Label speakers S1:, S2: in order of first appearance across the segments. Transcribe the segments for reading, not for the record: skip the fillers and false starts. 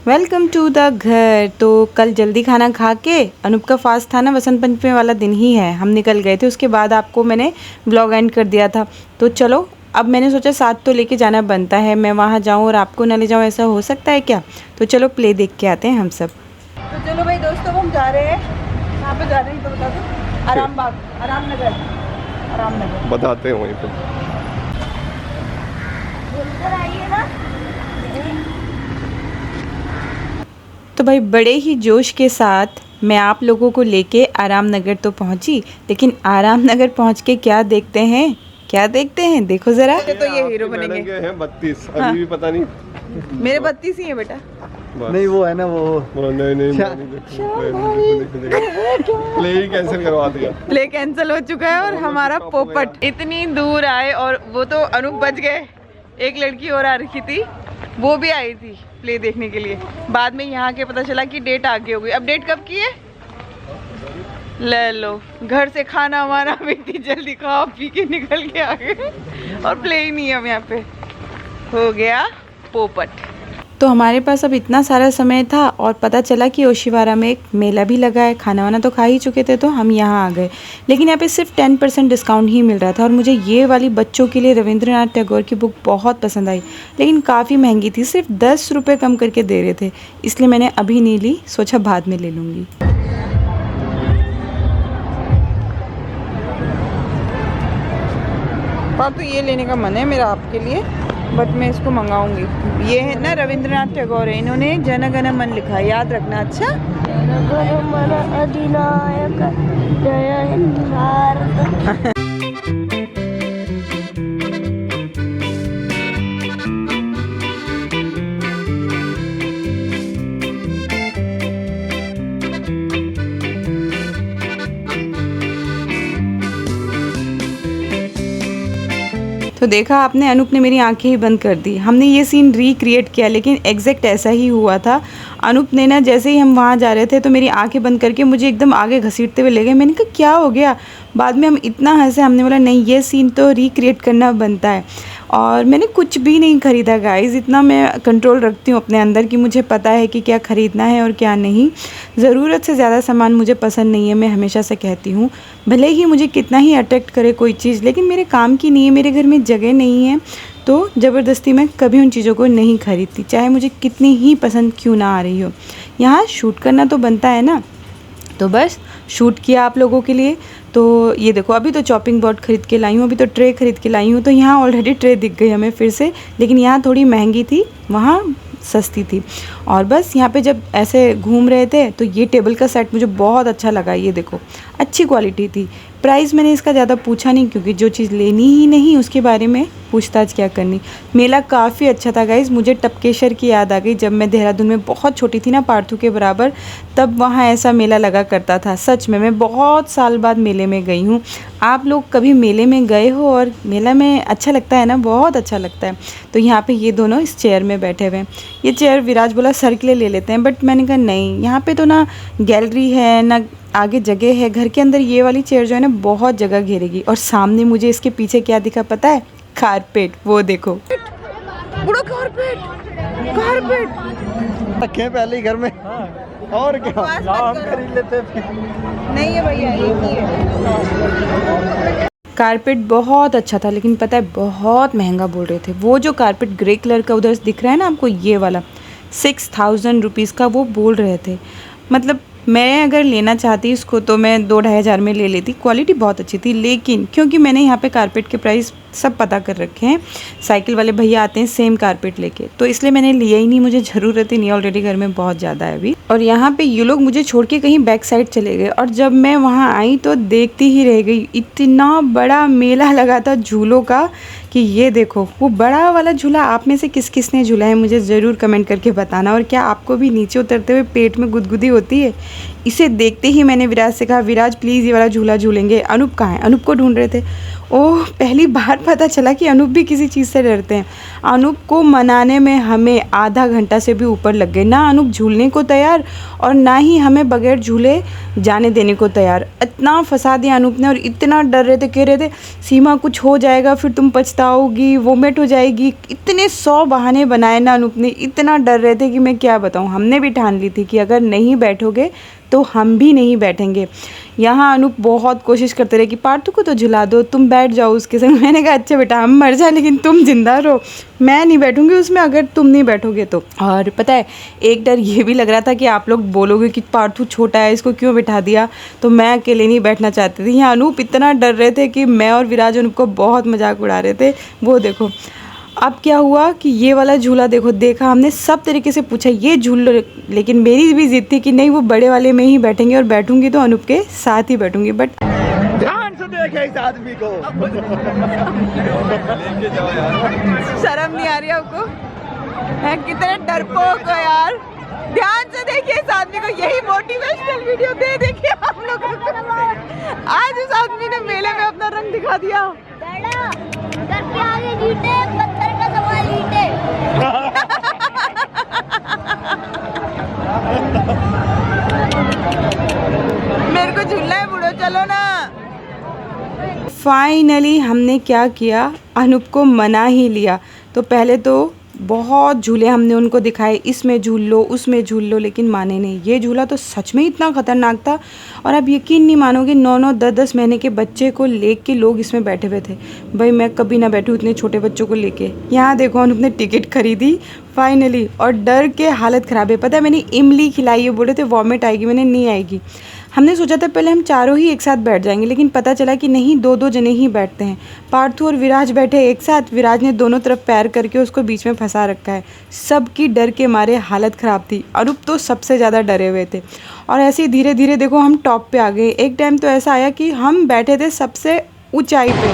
S1: Welcome to the घर। तो कल जल्दी खाना खा के, अनूप का फास्ट था ना, वसंत पंचमी वाला दिन ही है, हम निकल गए थे। उसके बाद आपको मैंने व्लॉग एंड कर दिया था। तो चलो अब मैंने सोचा साथ तो लेके जाना बनता है, मैं वहाँ जाऊँ और आपको ना ले जाऊँ, ऐसा हो सकता है क्या? तो चलो प्ले देख के आते हैं हम सब। तो चलो भाई दोस्तों, हम जा रहे हैं। कहाँ पे जा रहे हैं तो बता दो। आरामबाग, आरामनगर, आरामनगर
S2: बताते हैं वहीं पे।
S1: तो भाई बड़े ही जोश के साथ मैं आप लोगों को लेके आरामनगर तो पहुंची, लेकिन आरामनगर पहुंच के क्या देखते हैं देखो जरा। तो ये हीरो बनेंगे
S2: हैं 32
S1: हाँ।
S2: अभी भी पता नहीं।
S1: मेरे 32 ही है बेटा।
S2: नहीं वो है ना वो नहीं प्ले ही कैंसिल करवा दिया।
S1: प्ले कैंसिल हो चुका है और हमारा पोपट इतनी दूर आए, और वो तो अनूप बच गए। एक लड़की और आ रखी थी, वो भी आई थी प्ले देखने के लिए। बाद में यहाँ के पता चला कि डेट आगे हो गई। अब डेट कब की है? ले लो, घर से खाना हमारा भी इतनी जल्दी खा पी के निकल के आ गए और प्ले ही नहीं है। अब यहाँ पे हो गया पोपट। तो हमारे पास अब इतना सारा समय था और पता चला कि ओशिवारा में एक मेला भी लगा है। खाना वाना तो खा ही चुके थे तो हम यहाँ आ गए, लेकिन यहाँ पे सिर्फ 10% डिस्काउंट ही मिल रहा था। और मुझे ये वाली बच्चों के लिए रविंद्रनाथ टैगोर की बुक बहुत पसंद आई, लेकिन काफ़ी महंगी थी, सिर्फ 10 रुपये कम करके दे रहे थे, इसलिए मैंने अभी नहीं ली, सोचा बाद में ले लूँगी। तो ये लेने का मन है मेरा आपके लिए, बट मैं इसको मंगाऊंगी। ये है ना रविंद्रनाथ टैगोर है, इन्होंने जन गण मन लिखा है, याद रखना। अच्छा, जन गण मन अधिनायक जय हिंद भारत। तो देखा आपने, अनूप ने मेरी आंखें ही बंद कर दी। हमने ये सीन रिक्रिएट किया, लेकिन एग्जैक्ट ऐसा ही हुआ था। अनूप ने ना, जैसे ही हम वहाँ जा रहे थे तो मेरी आंखें बंद करके मुझे एकदम आगे घसीटते हुए ले गए। मैंने कहा क्या हो गया? बाद में हम इतना हंसे, हमने बोला नहीं, ये सीन तो रिक्रिएट करना बनता है। और मैंने कुछ भी नहीं ख़रीदा गाइस, इतना मैं कंट्रोल रखती हूँ अपने अंदर कि मुझे पता है कि क्या ख़रीदना है और क्या नहीं। ज़रूरत से ज़्यादा सामान मुझे पसंद नहीं है, मैं हमेशा से कहती हूँ। भले ही मुझे कितना ही अट्रैक्ट करे कोई चीज़, लेकिन मेरे काम की नहीं है, मेरे घर में जगह नहीं है, तो ज़बरदस्ती मैं कभी उन चीज़ों को नहीं खरीदती, चाहे मुझे कितनी ही पसंद क्यों ना आ रही हो। यहाँ शूट करना तो बनता है ना, तो बस शूट किया आप लोगों के लिए। तो ये देखो, अभी तो चॉपिंग बोर्ड ख़रीद के लाई हूँ, अभी तो ट्रे ख़रीद के लाई हूँ। तो यहाँ ऑलरेडी ट्रे दिख गई हमें फिर से, लेकिन यहाँ थोड़ी महंगी थी, वहाँ सस्ती थी। और बस यहाँ पे जब ऐसे घूम रहे थे तो ये टेबल का सेट मुझे बहुत अच्छा लगा। ये देखो, अच्छी क्वालिटी थी। प्राइस मैंने इसका ज़्यादा पूछा नहीं, क्योंकि जो चीज़ लेनी ही नहीं उसके बारे में पूछताछ क्या करनी। मेला काफ़ी अच्छा था गाइज़। मुझे टपकेश्वर की याद आ गई, जब मैं देहरादून में बहुत छोटी थी ना, पार्थू के बराबर, तब वहाँ ऐसा मेला लगा करता था। सच में मैं बहुत साल बाद मेले में गई हूँ। आप लोग कभी मेले में गए हो? और मेला में अच्छा लगता है ना, बहुत अच्छा लगता है। तो यहाँ पे ये दोनों इस चेयर में बैठे हुए हैं। ये चेयर विराज बोला सर के लिए ले लेते हैं, बट मैंने कहा नहीं, यहाँ पे तो ना गैलरी है ना आगे जगह है। घर के अंदर ये वाली चेयर जो है ना बहुत जगह घेरेगी। और सामने मुझे इसके पीछे क्या दिखा पता है? कारपेट, वो देखो, पूरा कारपेट, कारपेट
S2: रखे पहले ही घर में। और क्या हम खरीद लेते
S1: नहीं है भैया, एक ही है। कारपेट बहुत अच्छा था, लेकिन पता है बहुत महंगा बोल रहे थे। वो जो कारपेट ग्रे कलर का उधर दिख रहा है ना आपको, ये वाला 6000 रुपीज़ का वो बोल रहे थे। मतलब मैं अगर लेना चाहती इसको तो मैं 2-2.5 हज़ार में ले लेती, क्वालिटी बहुत अच्छी थी। लेकिन क्योंकि मैंने यहाँ पे कारपेट के प्राइस सब पता कर रखे हैं, साइकिल वाले भैया आते हैं सेम कारपेट लेके, तो इसलिए मैंने लिया ही नहीं, मुझे ज़रूरत ही नहीं, ऑलरेडी घर में बहुत ज़्यादा है अभी। और यहाँ पे ये लोग मुझे छोड़ के कहीं बैक साइड चले गए, और जब मैं वहाँ आई तो देखती ही रह गई। इतना बड़ा मेला लगा था झूलों का कि ये देखो, वो बड़ा वाला झूला आप में से किस किस ने झूला है मुझे ज़रूर कमेंट करके बताना। और क्या आपको भी नीचे उतरते हुए पेट में गुदगुदी होती है? इसे देखते ही मैंने विराज से कहा, विराज प्लीज़ ये वाला झूला झूलेंगे। अनूप कहाँ है? अनूप को ढूंढ रहे थे। ओह, पहली बार पता चला कि अनूप भी किसी चीज़ से डरते हैं। अनूप को मनाने में हमें आधा घंटा से भी ऊपर लग गए। ना अनूप झूलने को तैयार और ना ही हमें बगैर झूले जाने देने को तैयार। इतना फंसा दिया अनूप ने और इतना डर रहे थे, कह रहे थे सीमा कुछ हो जाएगा फिर तुम पछताओगी, वोमिट हो जाएगी। इतने 100 बहाने बनाए ना अनूप ने, इतना डर रहे थे कि मैं क्या बताऊँ। हमने भी ठान ली थी कि अगर नहीं बैठोगे तो हम भी नहीं बैठेंगे। यहाँ अनूप बहुत कोशिश करते रहे कि पार्थू को तो झुला दो, तुम बैठ जाओ उसके संग। मैंने कहा अच्छा बेटा हम मर जाए लेकिन तुम जिंदा रहो, मैं नहीं बैठूंगी उसमें अगर तुम नहीं बैठोगे तो। और पता है एक डर ये भी लग रहा था कि आप लोग बोलोगे कि पार्थू छोटा है इसको क्यों बिठा दिया, तो मैं अकेले नहीं बैठना चाहती थी। यहाँ अनूप इतना डर रहे थे कि मैं और विराज अनूप को बहुत मजाक उड़ा रहे थे। वो देखो अब क्या हुआ कि ये वाला झूला देखा हमने सब तरीके से पूछा ये झूल लो, लेकिन मेरी भी जिद थी कि नहीं वो बड़े वाले में ही बैठेंगे और बैठूंगी तो अनूप के साथ ही बैठूंगी। बट
S2: ध्यान से देखे इस आदमी को।
S1: शर्म नहीं आ रही आपको? है कितने डरपोक हो यार। ध्यान से देखिए इस आदमी को, यही मोटिवेशनल वीडियो दे देखिए हम लोग। आज उस आदमी ने मेले में अपना रंग दिखा दिया।
S3: घर के आगे जीते, पत्थर का सवाल जीते।
S1: मेरे को झूलना है बुढ़ो, चलो ना। फाइनली हमने क्या किया, अनूप को मना ही लिया। तो पहले तो बहुत झूले हमने उनको दिखाए, इसमें झूल लो उसमें झूल लो, लेकिन माने नहीं। ये झूला तो सच में इतना ख़तरनाक था और आप यकीन नहीं मानोगे 9-9 10-10 महीने के बच्चे को लेके लोग इसमें बैठे हुए थे। भाई मैं कभी ना बैठूँ इतने छोटे बच्चों को लेके। यहाँ देखो अनूप ने टिकट खरीदी फाइनली और डर के हालत ख़राब है। पता है मैंने इमली खिलाई है, बोले थे वॉमिट आएगी, मैंने नहीं आएगी। हमने सोचा था पहले हम चारों ही एक साथ बैठ जाएंगे, लेकिन पता चला कि नहीं 2-2 जने ही बैठते हैं। पार्थू और विराज बैठे एक साथ, विराज ने दोनों तरफ पैर करके उसको बीच में फंसा रखा है। सबकी डर के मारे हालत ख़राब थी। अनूप तो सबसे ज़्यादा डरे हुए थे और ऐसे ही धीरे धीरे देखो हम टॉप पे आ गए। एक टाइम तो ऐसा आया कि हम बैठे थे सबसे ऊंचाई पे।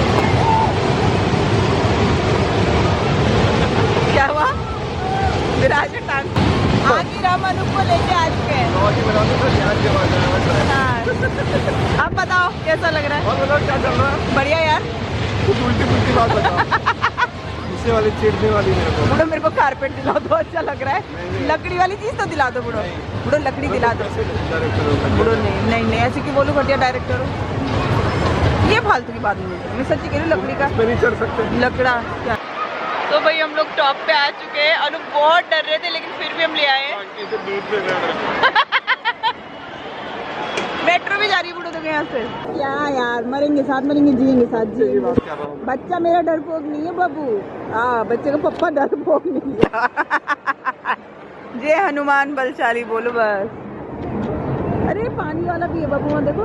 S1: क्या हुआ? विराज राम अनूप को लेके आ चुके हैं। हाँ। अब बताओ कैसा लग रहा है?
S2: क्या चल रहा है?
S1: बढ़िया यार।
S2: कुछ उल्टी पुल्टी बात बताओ। गुस्से वाली चिढ़ने वाली मेरे को।
S1: बुढ़ो मेरे को कारपेट दिला दो, अच्छा लग रहा है। लकड़ी वाली चीज तो दिला दो बुढ़ो, बुढ़ो लकड़ी दिला दो। बुढ़ो नहीं ऐसे क्यों बोलूं, घटिया डायरेक्टर हो। ये फालतू की बात नहीं, मैं सच्ची कह रही हूँ। लकड़ी का
S2: नहीं चढ़ सकते
S1: लकड़ा क्या। तो भाई हम लोग टॉप पे आ चुके हैं। अनूप बहुत डर रहे थे लेकिन फिर भी हम ले आए। मेट्रो भी जा रही है बुढ़ो तो यहाँ से। क्या यार मरेंगे साथ, मरेंगे जिएंगे साथ, जिएंगे। बच्चा मेरा डरपोक नहीं है बाबू। हाँ बच्चे का पप्पा डरपोक नहीं है। जय हनुमान बलशाली बोलो बस। अरे पानी वाला भी है बाबू वहाँ देखो।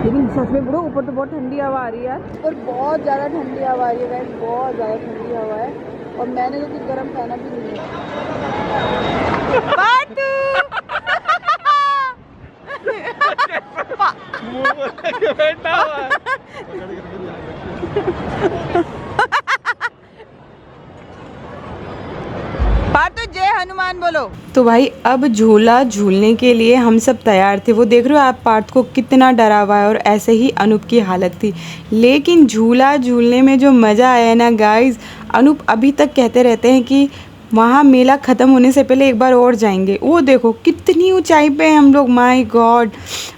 S1: लेकिन सच में बुढ़ो ऊपर तो बहुत ठंडी हवा आ रही है यार, और बहुत ज़्यादा ठंडी हवा आ रही है गाइस, बहुत ज़्यादा ठंडी हवा है। और मैंने तो कुछ गर्म खाना भी नहीं है।
S2: बैठा हुआ है।
S1: तो जय हनुमान बोलो। तो भाई अब झूला झूलने के लिए हम सब तैयार थे। वो देख रहे हो आप पार्थ को कितना डरा हुआ है और ऐसे ही अनूप की हालत थी। लेकिन झूला झूलने में जो मज़ा आया ना गाइस, अनूप अभी तक कहते रहते हैं कि वहाँ मेला ख़त्म होने से पहले एक बार और जाएंगे। वो देखो कितनी ऊंचाई पे हैं हम लोग, माय गॉड।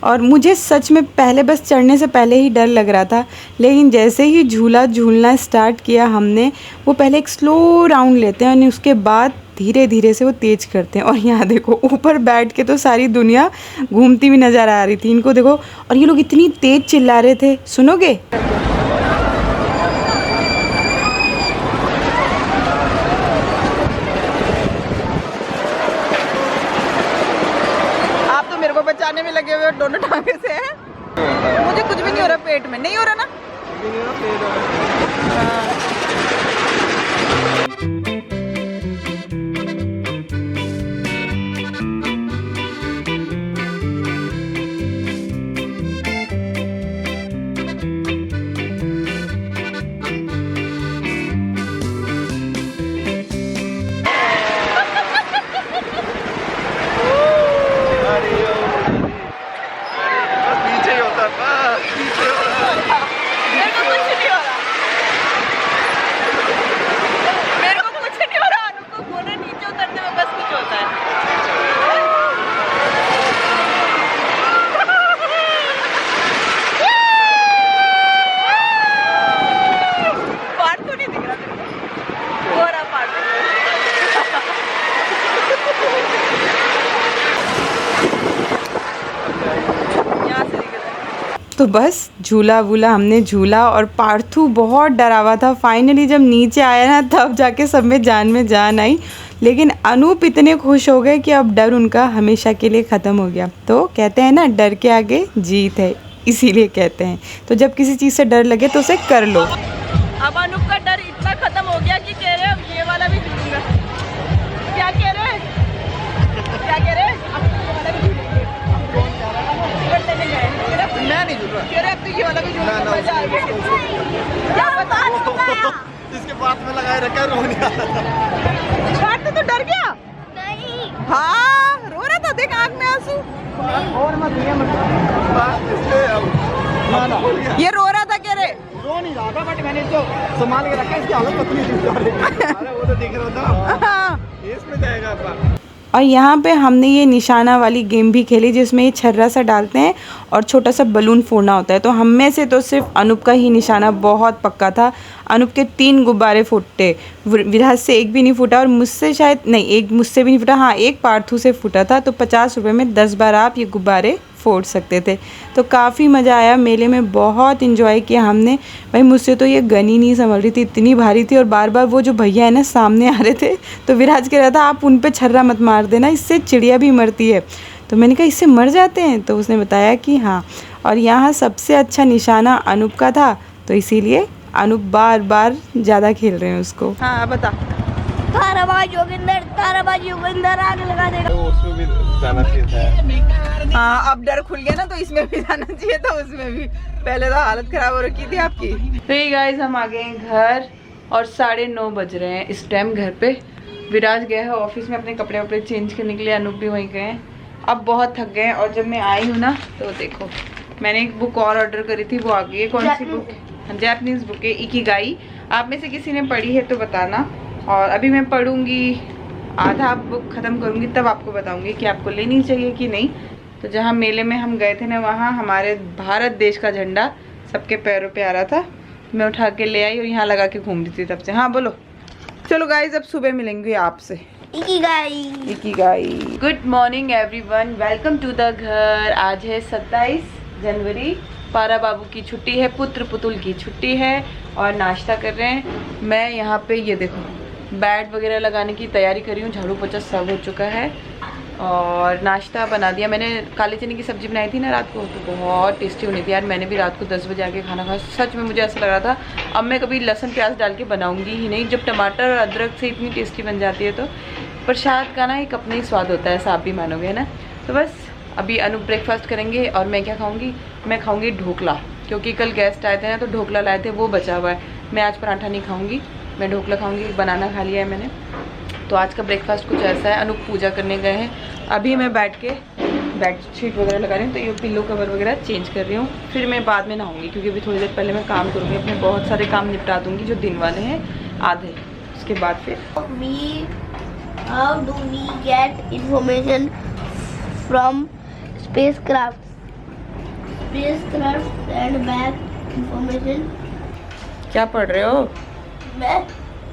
S1: और मुझे सच में पहले बस चढ़ने से पहले ही डर लग रहा था, लेकिन जैसे ही झूला झूलना स्टार्ट किया हमने, वो पहले एक स्लो राउंड लेते हैं और उसके बाद धीरे धीरे से वो तेज करते हैं। और यहाँ देखो ऊपर बैठ के तो सारी दुनिया घूमती हुई नज़र आ रही थी इनको देखो। और ये लोग इतनी तेज चिल्ला रहे थे, सुनोगे? बचाने में लगे हुए दोनों टांगे से हैं। मुझे कुछ भी नहीं हो रहा, पेट में नहीं हो रहा ना। तो बस झूला वूला हमने झूला और पार्थू बहुत डरा हुआ था। फाइनली जब नीचे आया ना तब जाके सब में जान आई। लेकिन अनूप इतने खुश हो गए कि अब डर उनका हमेशा के लिए ख़त्म हो गया। तो कहते हैं ना डर के आगे जीत है, इसीलिए कहते हैं तो जब किसी चीज़ से डर लगे तो उसे कर लो।
S4: अब अनूप का डर इतना खत्म हो गया कि कह रहे अब ये वाला भी झूलूंगा। क्या कह रहे हैं? क्या कह रहे हैं? अब तो ये वाला भी झूलेंगे। टिकट लेने गए।
S2: मैं नहीं झूल रहा।
S4: कह रहे अब तो ये वाला भी झूलेंगे, मजा आ गया।
S3: क्या बात बताया?
S2: इसके बात में लगाए रखा रो नहीं आ रहा।
S4: बात तो डर गया।
S3: नहीं
S4: हाँ रो रहा था, देख आँख में आंसू। और मत
S2: इसलिए अब खुल गया।
S4: ये रो रहा था, कह रहे
S2: रो नहीं रहा था बट मैंने इसको संभाल के रखा। इसकी हालत पतली थी। अरे वो तो देख रहा था। इसमें जाएगा अपना।
S1: और यहाँ पे हमने ये निशाना वाली गेम भी खेली जिसमें ये छर्रा सा डालते हैं और छोटा सा बलून फोड़ना होता है। तो हम में से तो सिर्फ अनूप का ही निशाना बहुत पक्का था। अनूप के 3 गुब्बारे फूटे, विराज से एक भी नहीं फूटा और मुझसे शायद नहीं, एक मुझसे भी नहीं फूटा। हाँ, एक पार्थू से फूटा था। तो 50 रुपये में 10 बार आप ये गुब्बारे फोड़ सकते थे। तो काफ़ी मज़ा आया, मेले में बहुत इन्जॉय किया हमने। भाई मुझसे तो ये गन ही नहीं संभल रही थी, इतनी भारी थी। और बार बार वो जो भैया है ना सामने आ रहे थे तो विराज कह रहा था आप उन पे छर्रा मत मार देना, इससे चिड़िया भी मरती है। तो मैंने कहा इससे मर जाते हैं? तो उसने बताया कि हाँ। और यहाँ सबसे अच्छा निशाना अनूप का था तो इसीलिए अनूप बार बार ज़्यादा खेल रहे हैं उसको।
S4: हाँ बता।
S3: ताराबाज योगिंदर आग लगा देगा।
S2: तो उसमें भी जाना चाहिए था।
S4: हाँ अब डर खुल गया ना तो इसमें भी जाना चाहिए था, उसमें भी। पहले तो हालत खराब हो रखी थी आपकी। तो ये गाइस हम आ गए हैं घर और 9:30 बज रहे हैं इस टाइम घर पे। विराज गया है ऑफिस में अपने कपड़े वपड़े चेंज करने के लिए, अनूप भी वहीं गए हैं। अब बहुत थक गए हैं और जब मैं आई हूँ ना तो देखो मैंने एक बुक और ऑर्डर करी थी, वो आ गई है। कौन सी बुक? जैपनीज बुक है, इकिगाई। आप में से किसी ने पढ़ी है तो बताना। और अभी मैं पढ़ूंगी, आधा बुक ख़त्म करूंगी तब आपको बताऊंगी कि आपको लेनी चाहिए कि नहीं। तो जहाँ मेले में हम गए थे ना वहाँ हमारे भारत देश का झंडा सबके पैरों पे आ रहा था, मैं उठा के ले आई और यहाँ लगा के घूम रही थी तब से। हाँ बोलो। चलो गाइज अब सुबह मिलेंगे आपसे। इकिगाई। Good morning everyone, welcome to the घर। आज है 27 जनवरी। पारा बाबू की छुट्टी है, पुत्र पुतुल की छुट्टी है और नाश्ता कर रहे हैं। मैं यहाँ पे ये देखो बेड वगैरह लगाने की तैयारी कर रही हूँ, झाड़ू पोछा सब हो चुका है और नाश्ता बना दिया मैंने। काले चने की सब्ज़ी बनाई थी ना रात को, तो बहुत टेस्टी होनी थी यार। मैंने भी रात को 10 बजे आके खाना खाया। सच में मुझे ऐसा लग रहा था अब मैं कभी लहसुन प्याज डाल के बनाऊंगी ही नहीं, जब टमाटर और अदरक से इतनी टेस्टी बन जाती है। तो प्रसाद का ना एक अपना ही स्वाद होता है, ऐसा आप भी मानोगे ना। तो बस अभी अनु ब्रेकफास्ट करेंगे और मैं क्या खाऊंगी? मैं खाऊंगी ढोकला, क्योंकि कल गेस्ट आए थे ना तो ढोकला लाए थे, वो बचा हुआ है। मैं आज पराठा नहीं खाऊंगी, मैं ढोकला खाऊंगी। बनाना खा लिया है मैंने। तो आज का ब्रेकफास्ट कुछ ऐसा है। अनूप पूजा करने गए हैं, अभी मैं बैठ के बेड शीट वगैरह लगा रही हूँ, तो ये पिल्लो कवर वगैरह चेंज कर रही हूँ। फिर मैं बाद में नहाऊंगी क्योंकि अभी थोड़ी देर पहले मैं काम करूँगी, अपने बहुत सारे काम निपटा दूँगी जो दिन वाले हैं आधे। उसके बाद फिर
S3: How do we get information from spacecraft and back information?
S1: क्या पढ़ रहे हो?
S3: मैं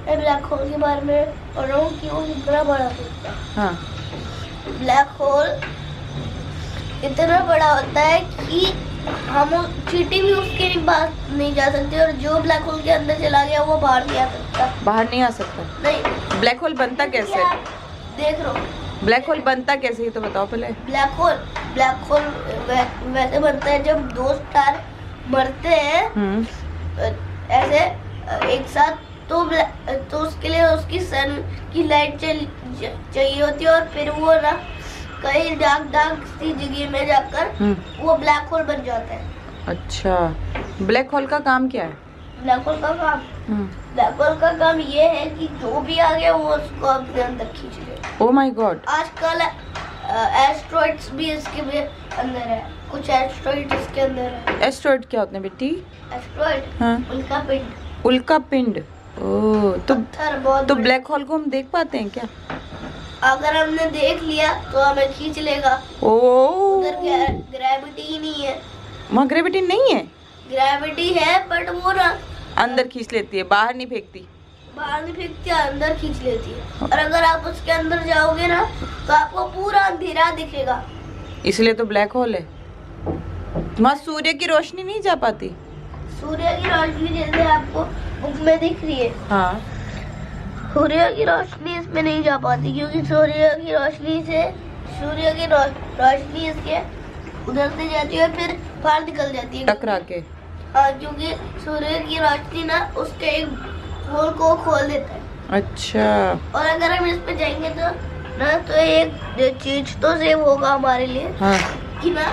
S3: ब्लैक होल के बारे में पढ़ रहा हूँ कि वो कितना बड़ा होता है।
S1: हाँ,
S3: ब्लैक होल इतना बड़ा होता है कि हम चींटी भी उसके पास नहीं जा सकती, और जो ब्लैक होल के अंदर चला गया वो बाहर नहीं आ सकता।
S1: बाहर नहीं आ सकता?
S3: नहीं।
S1: ब्लैक होल बनता कैसे?
S3: देख लो,
S1: ब्लैक होल बनता कैसे ये तो बताओ पहले।
S3: ब्लैक होल वैसे बनता है जब 2 स्टार मरते हैं ऐसे एक साथ, तो उसके लिए उसकी सन की लाइट चाहिए होती है, और फिर वो ना कहीं डार्क सी जगह में जाकर वो ब्लैक होल बन जाता है।
S1: अच्छा, ब्लैक होल का काम क्या है?
S3: ब्लैक होल का काम ये है कि जो भी आ गया वो उसको अपने अंदर खींच ले।
S1: Oh my God.
S3: आजकल एस्ट्रॉइड्स भी इसके अंदर है, कुछ एस्ट्रॉइड इसके अंदर है।
S1: एस्ट्रॉइड क्या होते हैं बेटी?
S3: एस्ट्रॉइड
S1: हाँ,
S3: उल्का पिंड।
S1: उल्का पिंड। ओह, तो
S3: बहुत
S1: तो ब्लैक होल को हम देख पाते हैं क्या?
S3: अगर हमने देख लिया तो हमें खींच लेगा।
S1: ओह,
S3: उधर ग्रेविटी ही नहीं है।
S1: वहाँ ग्रेविटी नहीं है?
S3: ग्रेविटी है बट वो ना
S1: अंदर खींच लेती है, बाहर नहीं फेंकती।
S3: बाहर नहीं फेंकती, अंदर खींच लेती है। और अगर आप उसके अंदर जाओगे ना तो आपको पूरा अंधेरा दिखेगा।
S1: इसलिए तो ब्लैक होल है।
S4: वहाँ सूर्य की रोशनी नहीं जा पाती?
S3: सूर्य की रोशनी जैसे आपको बुक में दिख रही है,
S4: हाँ।
S3: सूर्य की रोशनी इसमें नहीं जा पाती क्योंकि सूर्य की रोशनी इसके उधर से जाती है और फिर बाहर निकल जाती है
S4: टकरा के।
S3: हाँ, क्योंकि सूर्य की रोशनी ना उसके एक होल को खोल देता है।
S4: अच्छा।
S3: और अगर हम इस पे जाएंगे तो एक चीज तो सेव होगा हमारे लिए।
S4: हाँ।
S3: कि ना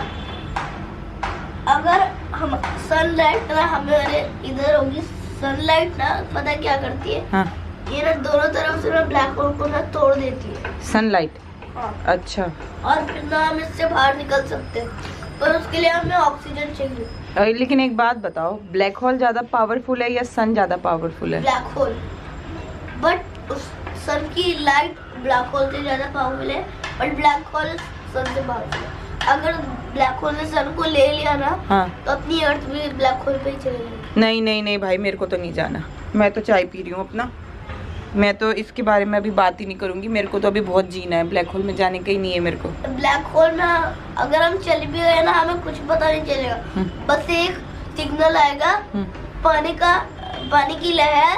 S3: अगर हम सनलाइट ना हमारे इधर होगी, सनलाइट ना पता क्या करती है?
S4: हाँ।
S3: ये ना दोनों तरफ से ना ब्लैक होल को ना तोड़ देती है।
S4: सनलाइट।
S3: हाँ।
S4: अच्छा।
S3: और फिर ना हम इससे बाहर निकल सकते हैं, पर उसके लिए हमें ऑक्सीजन चाहिए।
S4: लेकिन एक बात बताओ, ब्लैक होल ज्यादा पावरफुल है या सन ज्यादा पावरफुल है?
S3: ब्लैक होल, बट उस सन की लाइट ब्लैक होल से ज्यादा पावरफुल है, बट ब्लैक होल सन से पावरफुल है। अगर ब्लैक होल ने सन को ले लिया ना,
S4: हाँ।
S3: तो अपनी अर्थ भी ब्लैक होल पे ही चले जाएगी।
S4: नहीं नहीं नहीं भाई, मेरे को तो नहीं जाना। मैं तो चाय पी रही हूँ अपना। मैं तो इसके बारे में अभी बात ही नहीं करूंगी। मेरे को तो अभी बहुत जीना है। ब्लैक होल में जाने का ही नहीं है मेरे को।
S3: ब्लैक होल में अगर हम चल भी गए ना, हमें कुछ पता नहीं चलेगा। बस एक सिग्नल आएगा, पानी की लहर,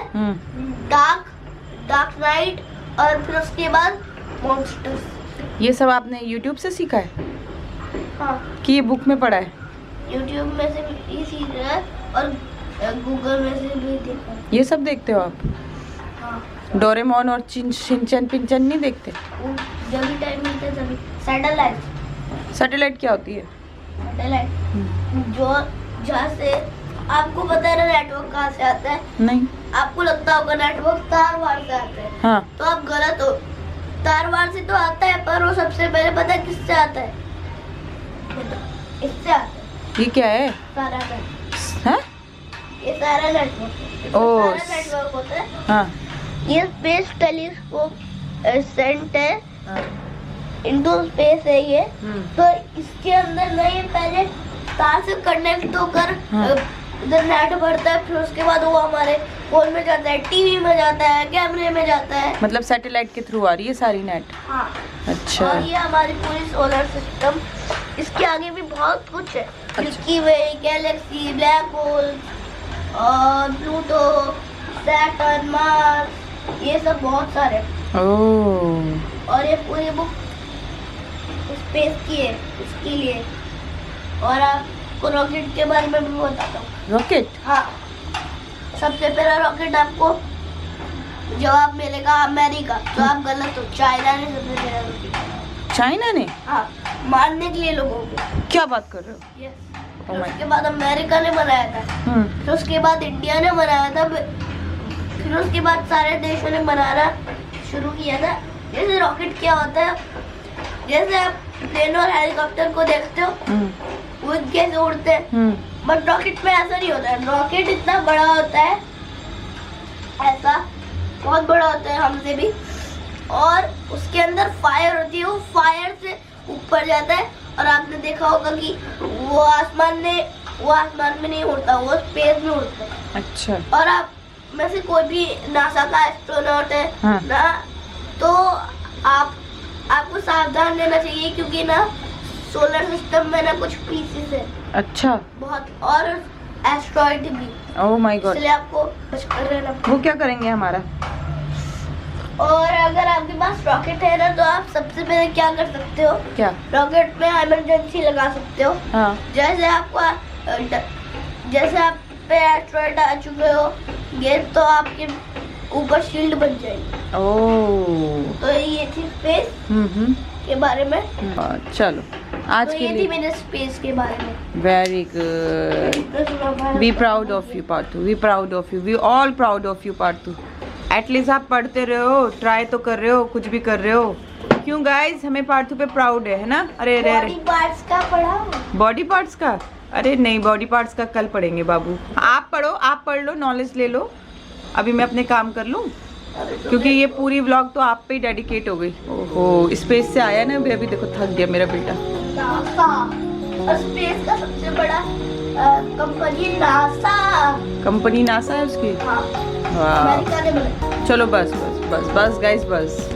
S3: डार्क नाइट, और फिर उसके बाद मॉन्स्टर्स।
S4: ये सब आपने YouTube से सीखा है
S3: हाँ,
S4: कि ये बुक में पढ़ा है?
S3: यूट्यूब में से भी ये सीख रहा है और गूगल में से भी देखा है।
S4: ये सब देखते हो आप?
S3: हाँ,
S4: डोरेमोन और शिनचैन पिंचन नहीं देखते?
S3: वो जब भी टाइम मिलता है तभी। सैटेलाइट।
S4: सैटेलाइट क्या होती है?
S3: सैटेलाइट जो जहाँ से आपको पता है ना नेटवर्क कहाँ से आता है?
S4: नहीं।
S3: आपको लगता होगा नेटवर्क तार वार से आता है।
S4: हाँ।
S3: तो आप गलत हो। तार वार से तो आता है, पर वो सबसे पहले पता है किससे आता है? इससे आता है।
S4: ये क्या है?
S3: सारा नेटवर्क।
S4: हाँ?
S3: ये सारा नेटवर्क।
S4: ओह।
S3: सारा नेटवर्क होता है।
S4: हाँ।
S3: ये स्पेस टेलीस्कोप सेंट है,
S4: हाँ।
S3: इनटू स्पेस है ये। तो इसके अंदर ना ये पहले तार से कनेक्ट होकर
S4: हाँ।
S3: इधर नेट भरता है, फिर उसके बाद वो हमारे फोन में जाता है, टीवी में जाता है, कैमरे में जाता है।
S4: मतलब सैटेलाइट के थ्रू आ रही है सारी नेट?
S3: हाँ।
S4: अच्छा।
S3: और ये हमारी पूरी सोलर सिस्टम, इसके आगे भी बहुत कुछ है। Milky Way, galaxy, black hole, Pluto, Saturn, Mars, ये सब बहुत सारे।
S4: ओह।
S3: और ये पूरी बुक स्पेस की है, इसके लिए। और आपको रॉकेट के बारे में भी बताता हूँ।
S4: रॉकेट?
S3: हाँ, सबसे पहला रॉकेट आपको जवाब मिलेगा अमेरिका, तो आप गलत हो। चाइना ने सबसे पहला रॉकेट।
S4: चाइना ने?
S3: हाँ, मारने के लिए लोगों को।
S4: क्या बात कर रहे हो?
S3: यस।
S4: Oh my
S3: उसके बाद अमेरिका ने बनाया था, फिर उसके बाद इंडिया ने बनाया था, फिर उसके बाद सारे देशों ने बनाना शुरू किया था। जैसे रॉकेट क्या होता है, जैसे आप प्लेन और हेलीकॉप्टर को देखते हो, वो कैसे उड़ते हैं, बट रॉकेट में ऐसा नहीं होता है। रॉकेट इतना बड़ा होता है, ऐसा बहुत बड़ा होता है हमसे भी, और उसके अंदर फायर होती है। वो फायर से ऊपर जाता है, और आपने देखा होगा कि वो आसमान में नहीं उड़ता, वो स्पेस में उड़ता है।
S4: अच्छा।
S3: और आप में से कोई भी नासा का एस्ट्रोनॉट है
S4: हाँ।
S3: ना, तो आपको सावधान रहना चाहिए, क्योंकि ना सोलर सिस्टम में ना कुछ पीसेस है
S4: अच्छा।
S3: बहुत, और एस्ट्रॉइड भी।
S4: Oh my God.
S3: इसलिए आपको बच कर रहना।
S4: वो क्या करेंगे हमारा?
S3: और अगर आपके पास रॉकेट है ना, तो आप सबसे पहले क्या कर सकते हो?
S4: क्या?
S3: रॉकेट में इमरजेंसी लगा सकते हो।
S4: हाँ।
S3: जैसे आप पे एस्ट्रॉइड आ चुके हो ये, तो आपके ऊपर शील्ड बन जाएगी।
S4: ओह।
S3: तो ये थी स्पेस के बारे में।
S4: चलो आज
S3: तो
S4: के
S3: ये थी
S4: लिए
S3: मेरे स्पेस के बारे में।
S4: Very good. Be proud of you Parthu. We proud of you. We all proud of you Parthu. At least आप पढ़ते रहे हो, ट्राई तो कर रहे हो, कुछ भी कर रहे हो। क्यों गाइज, हमें पार्थू पे प्राउड है ना? अरे अरे
S3: बॉडी पार्ट्स का पढ़ा?
S4: बॉडी पार्ट्स का? अरे नहीं, बॉडी पार्ट्स का कल पढ़ेंगे बाबू। आप पढ़ो, आप पढ़ लो, नॉलेज ले लो। अभी मैं अपने काम कर लूँ, क्योंकि ये पूरी व्लॉग तो आप पे ही डेडिकेट हो गई। ओहो, स्पेस से आया ना अभी देखो, थक गया मेरा बेटा।
S3: नासा, और स्पेस का सबसे बड़ा कंपनी नासा।
S4: कंपनी नासा है उसकी?
S3: हाँ,
S4: वाह।
S3: अमेरिका ने बनाई।
S4: चलो बस बस बस बस गाइस बस।